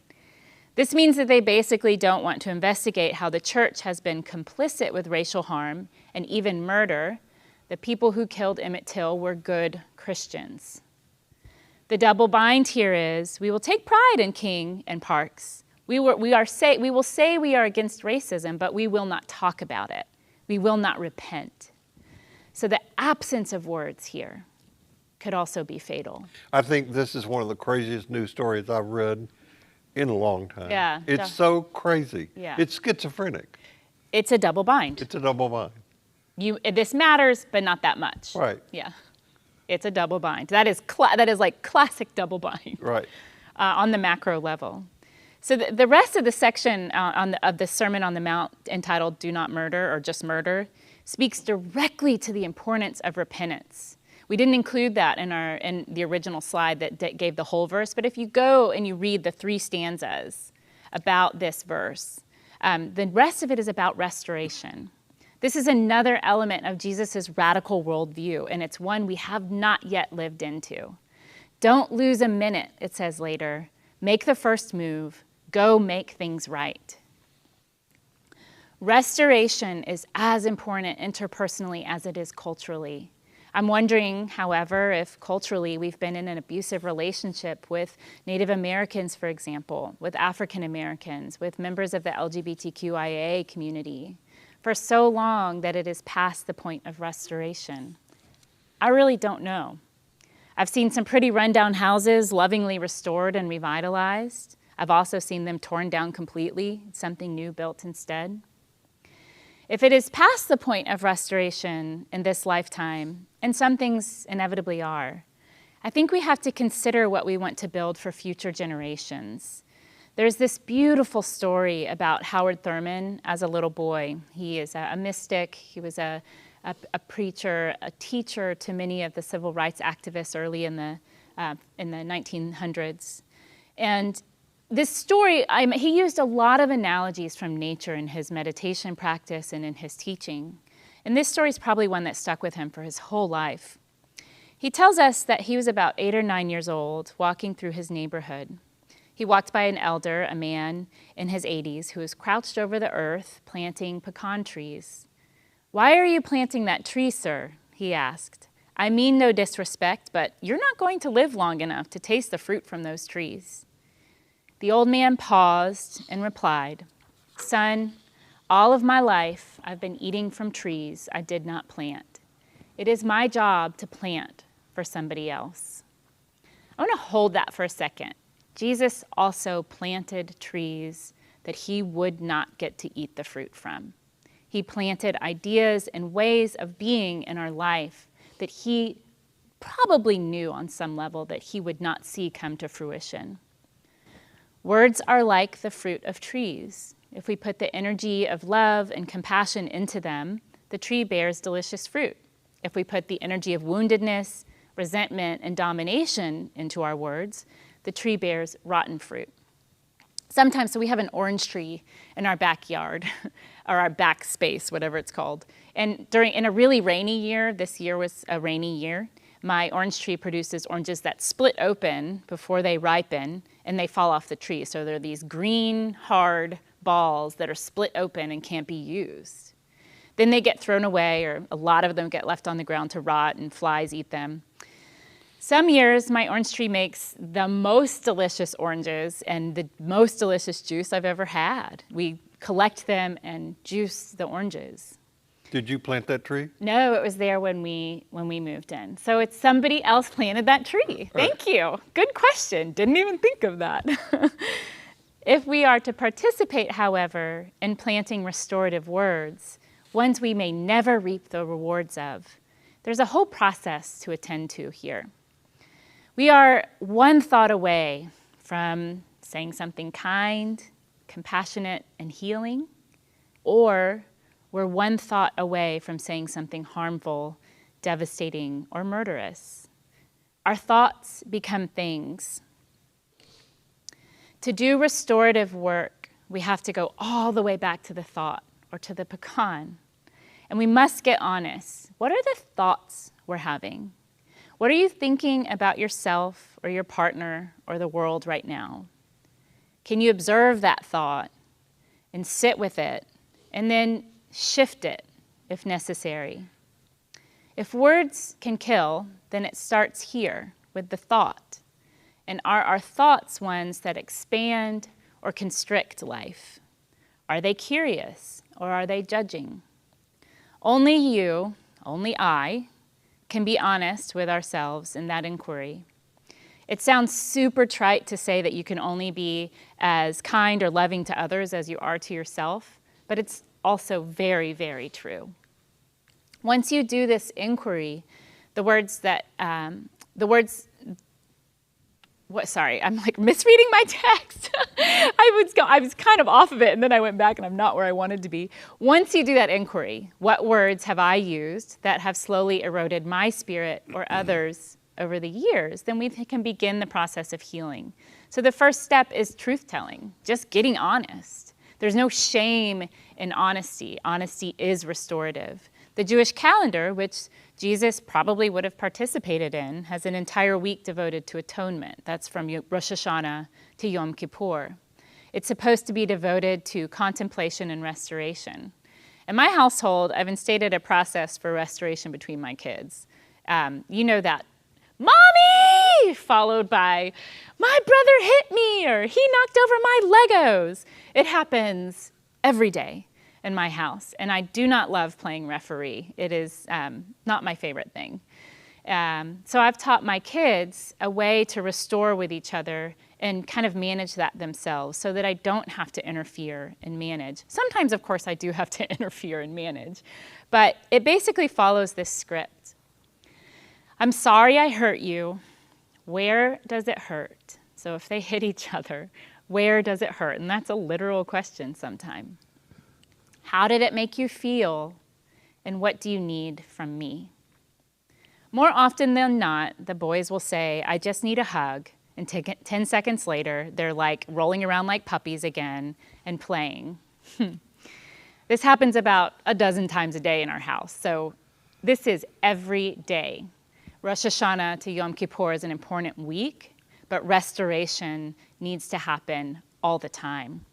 This means that they basically don't want to investigate how the church has been complicit with racial harm and even murder. The people who killed Emmett Till were good Christians. The double bind here is we will take pride in King and Parks. We will say we are against racism, but we will not talk about it. We will not repent. So the absence of words here could also be fatal. I think this is one of the craziest news stories I've read in a long time. Yeah. It's so crazy. Yeah. It's schizophrenic. It's a double bind. It's a double bind. This matters, but not that much. Right. Yeah. It's a double bind. That is like classic double bind. Right. On the macro level. So the rest of the section of the Sermon on the Mount entitled "Do Not Murder" or just "Murder" speaks directly to the importance of repentance. We didn't include that in the original slide that gave the whole verse, but if you go and you read the 3 stanzas about this verse, the rest of it is about restoration. This is another element of Jesus' radical worldview, and it's one we have not yet lived into. Don't lose a minute, it says later. Make the first move. Go make things right. Restoration is as important interpersonally as it is culturally. I'm wondering, however, if culturally we've been in an abusive relationship with Native Americans, for example, with African Americans, with members of the LGBTQIA community, for so long that it is past the point of restoration. I really don't know. I've seen some pretty rundown houses lovingly restored and revitalized. I've also seen them torn down completely, something new built instead. If it is past the point of restoration in this lifetime, and some things inevitably are, I think we have to consider what we want to build for future generations. There's this beautiful story about Howard Thurman as a little boy. He is a mystic. He was a preacher, a teacher to many of the civil rights activists early in the 1900s. And this story, he used a lot of analogies from nature in his meditation practice and in his teaching. And this story is probably one that stuck with him for his whole life. He tells us that he was about 8 or 9 years old, walking through his neighborhood. He walked by an elder, a man in his 80s, who was crouched over the earth, planting pecan trees. "Why are you planting that tree, sir?" he asked. "I mean no disrespect, but you're not going to live long enough to taste the fruit from those trees." The old man paused and replied, "Son, all of my life I've been eating from trees I did not plant. It is my job to plant for somebody else." I want to hold that for a second. Jesus also planted trees that he would not get to eat the fruit from. He planted ideas and ways of being in our life that he probably knew on some level that he would not see come to fruition. Words are like the fruit of trees. If we put the energy of love and compassion into them, the tree bears delicious fruit. If we put the energy of woundedness, resentment, and domination into our words, the tree bears rotten fruit. Sometimes, so we have an orange tree in our backyard, or our back space, whatever it's called. And in a really rainy year, this year was a rainy year, my orange tree produces oranges that split open before they ripen, and they fall off the tree. So they're these green, hard balls that are split open and can't be used. Then they get thrown away, or a lot of them get left on the ground to rot, and flies eat them. Some years, my orange tree makes the most delicious oranges and the most delicious juice I've ever had. We collect them and juice the oranges. Did you plant that tree? No, it was there when we moved in. So it's somebody else planted that tree. Thank you. Good question. Didn't even think of that. If we are to participate, however, in planting restorative words, ones we may never reap the rewards of, there's a whole process to attend to here. We are one thought away from saying something kind, compassionate, and healing, or we're one thought away from saying something harmful, devastating, or murderous. Our thoughts become things. To do restorative work, we have to go all the way back to the thought, or to the pecan. And we must get honest. What are the thoughts we're having? What are you thinking about yourself or your partner or the world right now? Can you observe that thought and sit with it and then shift it if necessary? If words can kill, then it starts here with the thought. And are our thoughts ones that expand or constrict life? Are they curious or are they judging? Only you, only I, can be honest with ourselves in that inquiry. It sounds super trite to say that you can only be as kind or loving to others as you are to yourself, but it's also very, very true. Once you do this inquiry, I'm like misreading my text. I was kind of off of it, and then I went back, and I'm not where I wanted to be. Once you do that inquiry, what words have I used that have slowly eroded my spirit or others over the years, then we can begin the process of healing. So the first step is truth-telling, just getting honest. There's no shame in honesty. Honesty is restorative. The Jewish calendar, which Jesus probably would have participated in, has an entire week devoted to atonement. That's from Rosh Hashanah to Yom Kippur. It's supposed to be devoted to contemplation and restoration. In my household, I've instated a process for restoration between my kids. You know that, "Mommy!" followed by, "My brother hit me," or "He knocked over my Legos." It happens every day in my house, and I do not love playing referee. It is not my favorite thing. So I've taught my kids a way to restore with each other and kind of manage that themselves so that I don't have to interfere and manage. Sometimes, of course, I do have to interfere and manage, but it basically follows this script. I'm sorry I hurt you. Where does it hurt? So if they hit each other, where does it hurt? And that's a literal question sometimes. How did it make you feel? And what do you need from me? More often than not, the boys will say, I just need a hug. And 10 seconds later, they're like rolling around like puppies again and playing. This happens about a dozen times a day in our house. So this is every day. Rosh Hashanah to Yom Kippur is an important week, but restoration needs to happen all the time.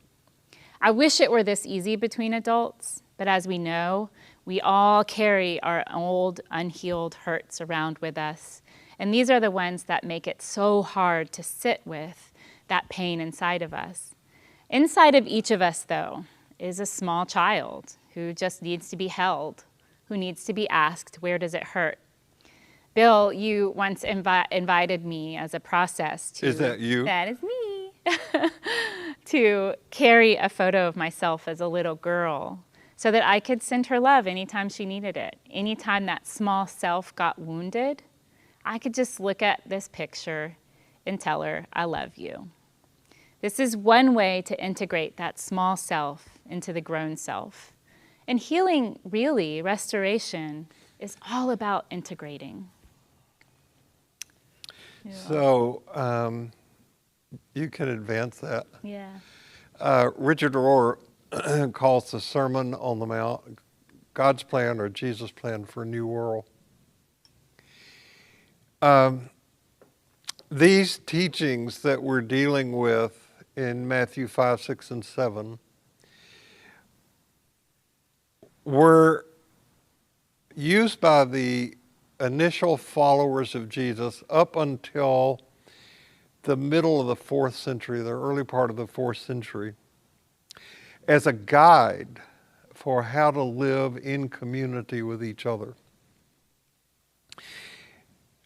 I wish it were this easy between adults, but as we know, we all carry our old, unhealed hurts around with us. And these are the ones that make it so hard to sit with that pain inside of us. Inside of each of us, though, is a small child who just needs to be held, who needs to be asked, where does it hurt? Bill, you once invited me as a process to... Is that you? That is me. To carry a photo of myself as a little girl so that I could send her love anytime she needed it. Anytime that small self got wounded, I could just look at this picture and tell her, I love you. This is one way to integrate that small self into the grown self. And healing, really, restoration, is all about integrating. Yeah. So you can advance that. Yeah. Richard Rohr calls the Sermon on the Mount God's plan or Jesus' plan for a new world. These teachings that we're dealing with in Matthew 5, 6, and 7 were used by the initial followers of Jesus up until the middle of the 4th century, the early part of the 4th century, as a guide for how to live in community with each other.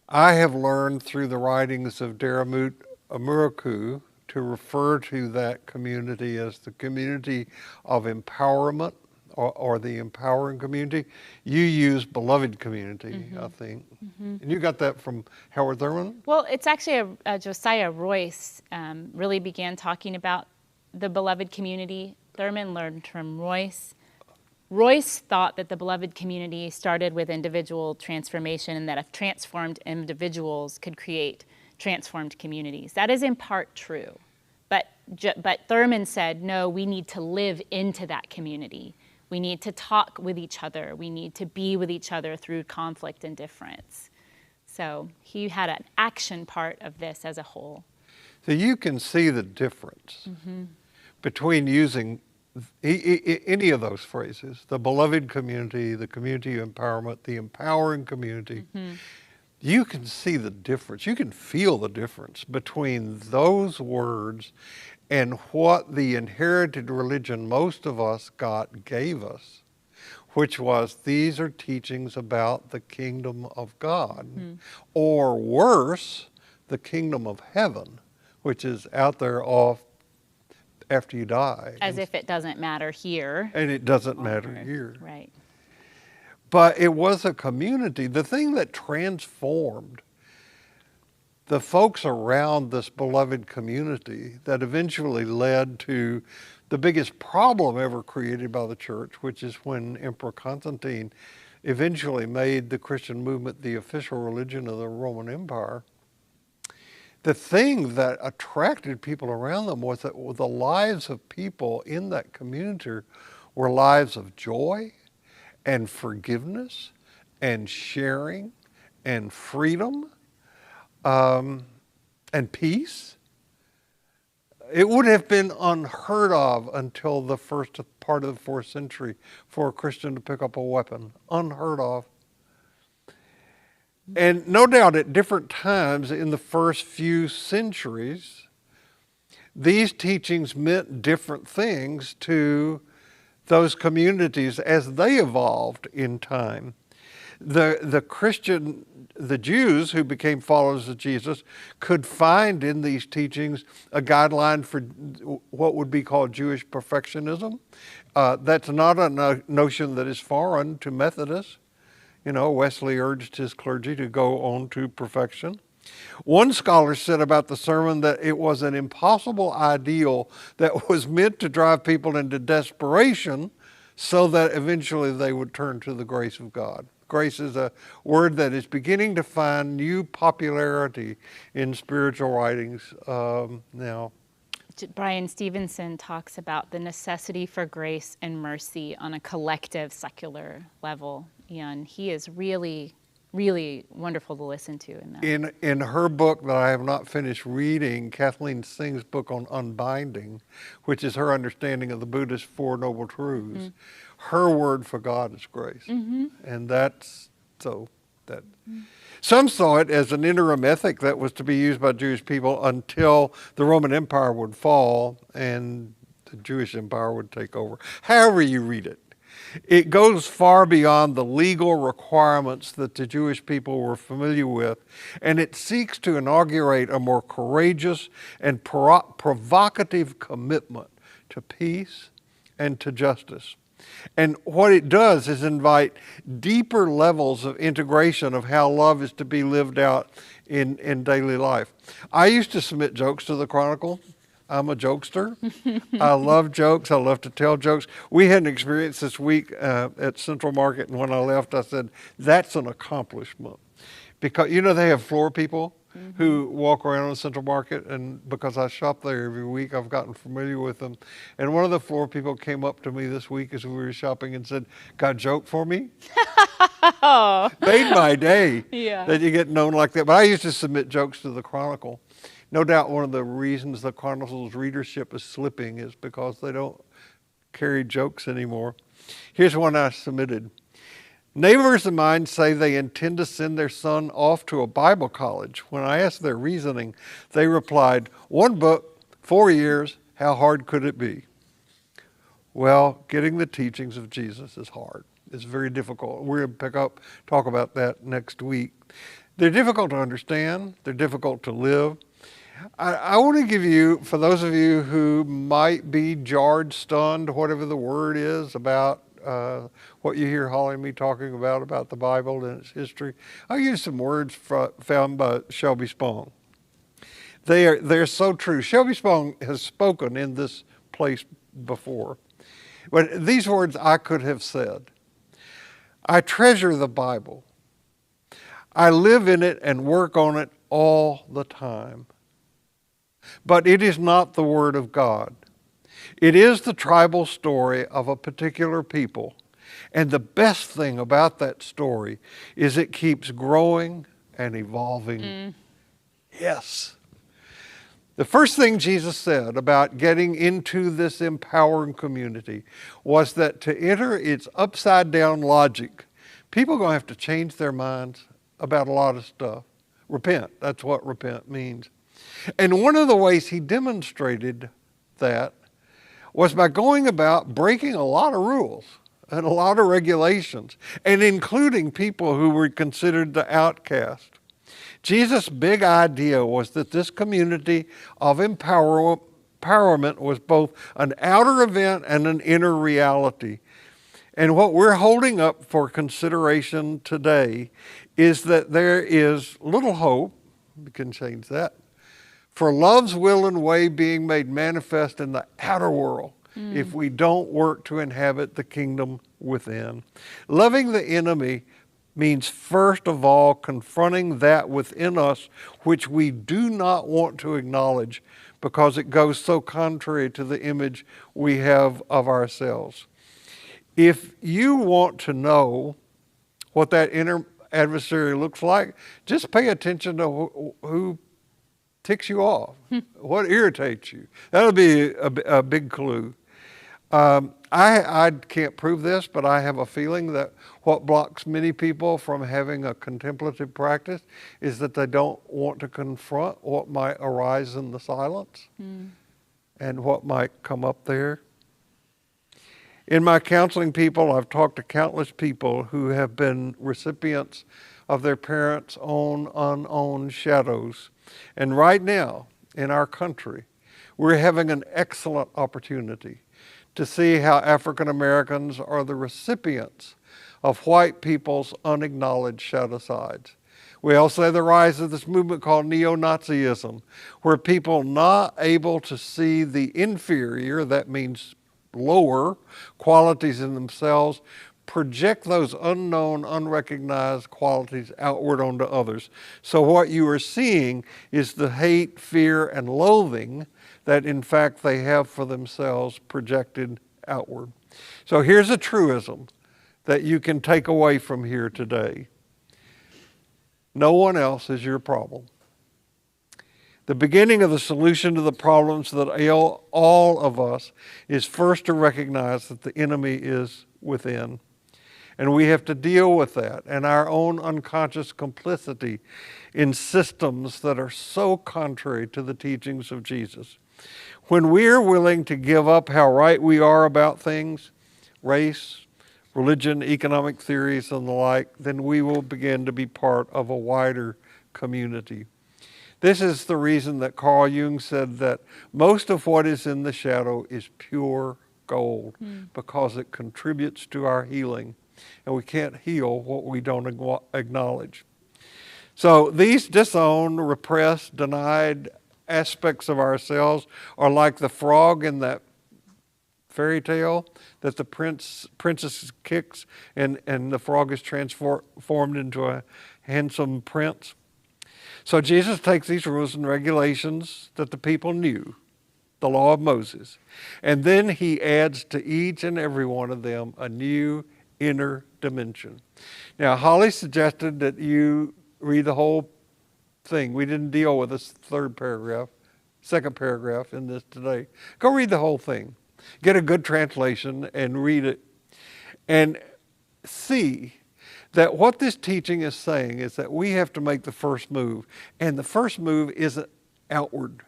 I have learned through the writings of Daramut Amuraku to refer to that community as the community of empowerment or the empowering community. You use beloved community, I think. And you got that from Howard Thurman? Well, it's actually Josiah Royce really began talking about the beloved community. Thurman learned from Royce. Royce thought that the beloved community started with individual transformation and that if transformed individuals could create transformed communities. That is in part true. But Thurman said, no, we need to live into that community. We need to talk with each other. We need to be with each other through conflict and difference. So he had an action part of this as a whole. So you can see the difference between using any of those phrases, the beloved community, the community of empowerment, the empowering community. You can see the difference. You can feel the difference between those words and what the inherited religion most of us gave us, which was these are teachings about the kingdom of God, or worse, the kingdom of heaven, which is out there off after you die. As if it doesn't matter here. And it doesn't matter here. Right. But it was a community. The thing that transformed the folks around this beloved community that eventually led to the biggest problem ever created by the church, which is when Emperor Constantine eventually made the Christian movement the official religion of the Roman Empire. The thing that attracted people around them was that the lives of people in that community were lives of joy and forgiveness and sharing and freedom and peace. It would have been unheard of until the first part of the 4th century for a Christian to pick up a weapon. Unheard of. And no doubt at different times in the first few centuries, these teachings meant different things to those communities as they evolved in time. The Jews who became followers of Jesus could find in these teachings a guideline for what would be called Jewish perfectionism. That's not a notion that is foreign to Methodists. You know, Wesley urged his clergy to go on to perfection. One scholar said about the sermon that it was an impossible ideal that was meant to drive people into desperation so that eventually they would turn to the grace of God. Grace is a word that is beginning to find new popularity in spiritual writings now. Brian Stevenson talks about the necessity for grace and mercy on a collective secular level, and he is really, really wonderful to listen to in that. In her book that I have not finished reading, Kathleen Singh's book on unbinding, which is her understanding of the Buddhist Four Noble Truths, her word for God is grace. And that's so that some saw it as an interim ethic that was to be used by Jewish people until the Roman Empire would fall and the Jewish Empire would take over. However you read it, it goes far beyond the legal requirements that the Jewish people were familiar with, and it seeks to inaugurate a more courageous and provocative commitment to peace and to justice. And what it does is invite deeper levels of integration of how love is to be lived out in daily life. I used to submit jokes to the Chronicle. I'm a jokester. I love jokes. I love to tell jokes. We had an experience this week at Central Market, and when I left, I said, that's an accomplishment. Because, you know, they have floor people who walk around the Central Market, and because I shop there every week, I've gotten familiar with them. And one of the floor people came up to me this week as we were shopping and said, got a joke for me? Oh. Made my day Yeah. that you get known like that. But I used to submit jokes to the Chronicle. No doubt one of the reasons the Chronicle's readership is slipping is because they don't carry jokes anymore. Here's one I submitted. Neighbors of mine say they intend to send their son off to a Bible college. When I asked their reasoning, they replied, 1 book, 4 years, how hard could it be? Well, getting the teachings of Jesus is hard. It's very difficult. We're going to talk about that next week. They're difficult to understand. They're difficult to live. I want to give you, for those of you who might be jarred, stunned, whatever the word is, about what you hear Holly and me talking about the Bible and its history, I'll use some words found by Shelby Spong. They're so true. Shelby Spong has spoken in this place before. But these words I could have said. I treasure the Bible. I live in it and work on it all the time. But it is not the Word of God. It is the tribal story of a particular people. And the best thing about that story is it keeps growing and evolving. Yes. The first thing Jesus said about getting into this empowering community was that to enter its upside down logic, people are going to have to change their minds about a lot of stuff. Repent. That's what repent means. And one of the ways he demonstrated that was by going about breaking a lot of rules and a lot of regulations, and including people who were considered the outcast. Jesus' big idea was that this community of empowerment was both an outer event and an inner reality. And what we're holding up for consideration today is that there is little hope, we can change that, for love's will and way being made manifest in the outer world if we don't work to inhabit the kingdom within. Loving the enemy means first of all confronting that within us which we do not want to acknowledge because it goes so contrary to the image we have of ourselves. If you want to know what that inner adversary looks like, just pay attention to who ticks you off, what irritates you. That'll be a big clue. I can't prove this, but I have a feeling that what blocks many people from having a contemplative practice is that they don't want to confront what might arise in the silence and what might come up there. In my counseling people, I've talked to countless people who have been recipients of their parents' own unowned shadows. And right now, in our country, we're having an excellent opportunity to see how African Americans are the recipients of white people's unacknowledged shadow sides. We also have the rise of this movement called neo-Nazism, where people not able to see the inferior, that means lower, qualities in themselves, project those unknown, unrecognized qualities outward onto others. So what you are seeing is the hate, fear, and loathing that in fact they have for themselves projected outward. So here's a truism that you can take away from here today. No one else is your problem. The beginning of the solution to the problems that ail all of us is first to recognize that the enemy is within. And we have to deal with that and our own unconscious complicity in systems that are so contrary to the teachings of Jesus. When we are willing to give up how right we are about things, race, religion, economic theories, and the like, then we will begin to be part of a wider community. This is the reason that Carl Jung said that most of what is in the shadow is pure gold, because it contributes to our healing. And we can't heal what we don't acknowledge. So these disowned, repressed, denied aspects of ourselves are like the frog in that fairy tale that the princess kicks and the frog is transformed into a handsome prince. So Jesus takes these rules and regulations that the people knew, the law of Moses, and then he adds to each and every one of them a new inner dimension. Now, Holly suggested that you read the whole thing. We didn't deal with this second paragraph in this today. Go read the whole thing. Get a good translation and read it and see that what this teaching is saying is that we have to make the first move. And the first move isn't outward.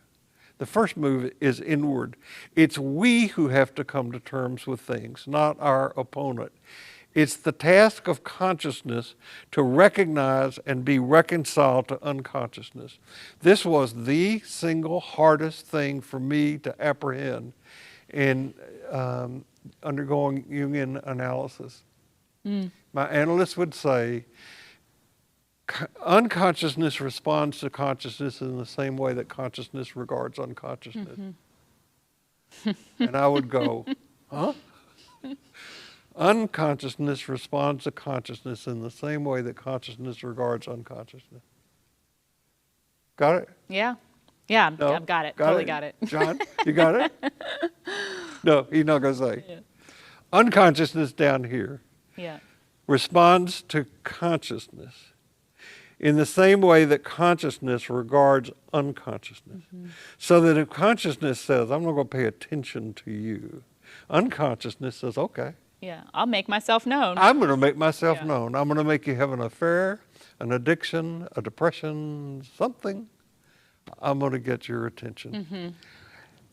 The first move is inward. It's we who have to come to terms with things, not our opponent. It's the task of consciousness to recognize and be reconciled to unconsciousness. This was the single hardest thing for me to apprehend in undergoing Jungian analysis. My analyst would say, unconsciousness responds to consciousness in the same way that consciousness regards unconsciousness. And I would go, huh? Unconsciousness responds to consciousness in the same way that consciousness regards unconsciousness. Got it? Yeah, No? I've got it. Totally got it. John, you got it? No, he's not going to say. Yeah. Unconsciousness down here Yeah. responds to consciousness in the same way that consciousness regards unconsciousness. So that if consciousness says, I'm not going to pay attention to you, unconsciousness says, okay. Yeah, I'll make myself known. I'm going to make myself known. I'm going to make you have an affair, an addiction, a depression, something. I'm going to get your attention.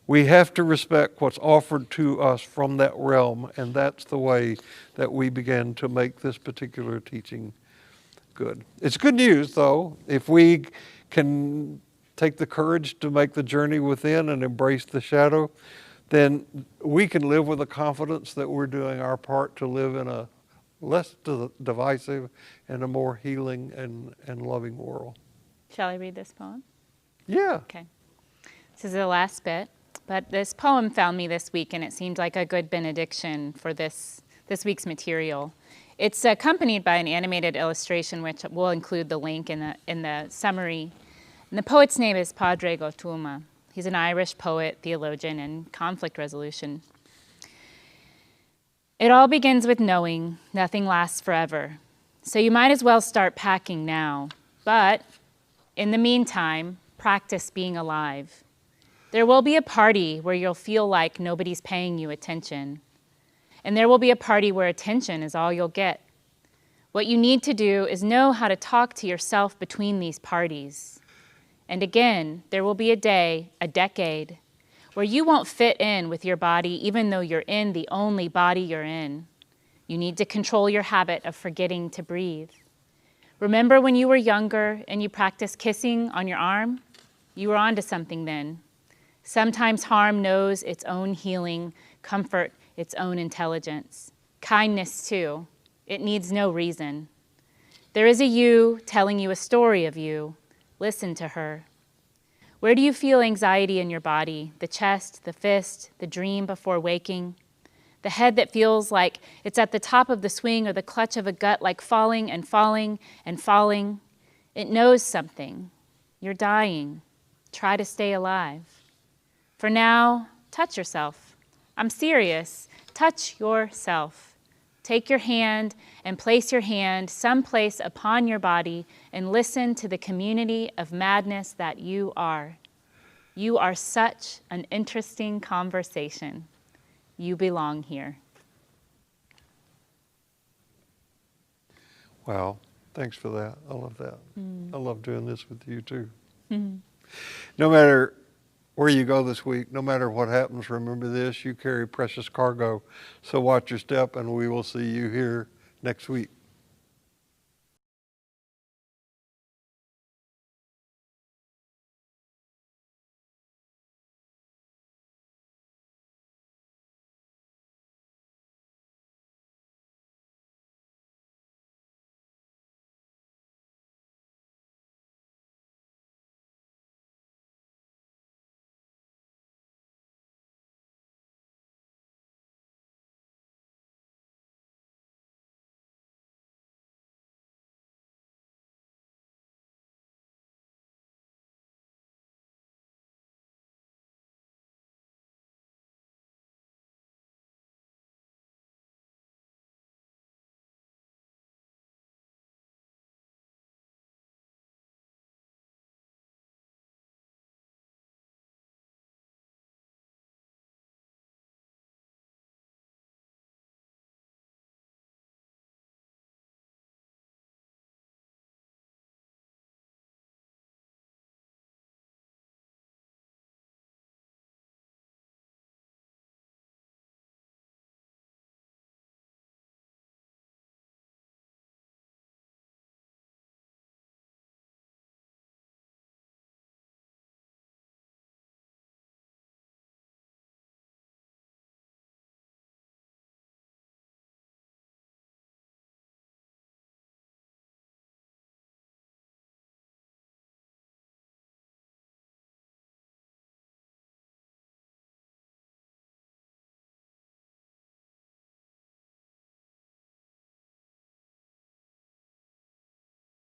We have to respect what's offered to us from that realm, and that's the way that we begin to make this particular teaching good. It's good news, though, if we can take the courage to make the journey within and embrace the shadow, then we can live with the confidence that we're doing our part to live in a less divisive and a more healing and loving world. Shall I read this poem? Yeah. Okay. This is the last bit, but this poem found me this week, and it seemed like a good benediction for this week's material. It's accompanied by an animated illustration, which we'll include the link in the summary. And the poet's name is Padre Gotuma. He's an Irish poet, theologian, and conflict resolution. It all begins with knowing nothing lasts forever. So you might as well start packing now. But in the meantime, practice being alive. There will be a party where you'll feel like nobody's paying you attention. And there will be a party where attention is all you'll get. What you need to do is know how to talk to yourself between these parties. And again, there will be a day, a decade, where you won't fit in with your body even though you're in the only body you're in. You need to control your habit of forgetting to breathe. Remember when you were younger and you practiced kissing on your arm? You were onto something then. Sometimes harm knows its own healing, comfort its own intelligence. Kindness, too. It needs no reason. There is a you telling you a story of you. Listen to her. Where do you feel anxiety in your body? The chest, the fist, the dream before waking? The head that feels like it's at the top of the swing, or the clutch of a gut like falling and falling and falling? It knows something. You're dying. Try to stay alive. For now, touch yourself. I'm serious. Touch yourself. Take your hand and place your hand someplace upon your body and listen to the community of madness that you are. You are such an interesting conversation. You belong here. Wow, thanks for that. I love that. I love doing this with you too. No matter where you go this week, no matter what happens, remember this: you carry precious cargo. So watch your step, and we will see you here next week.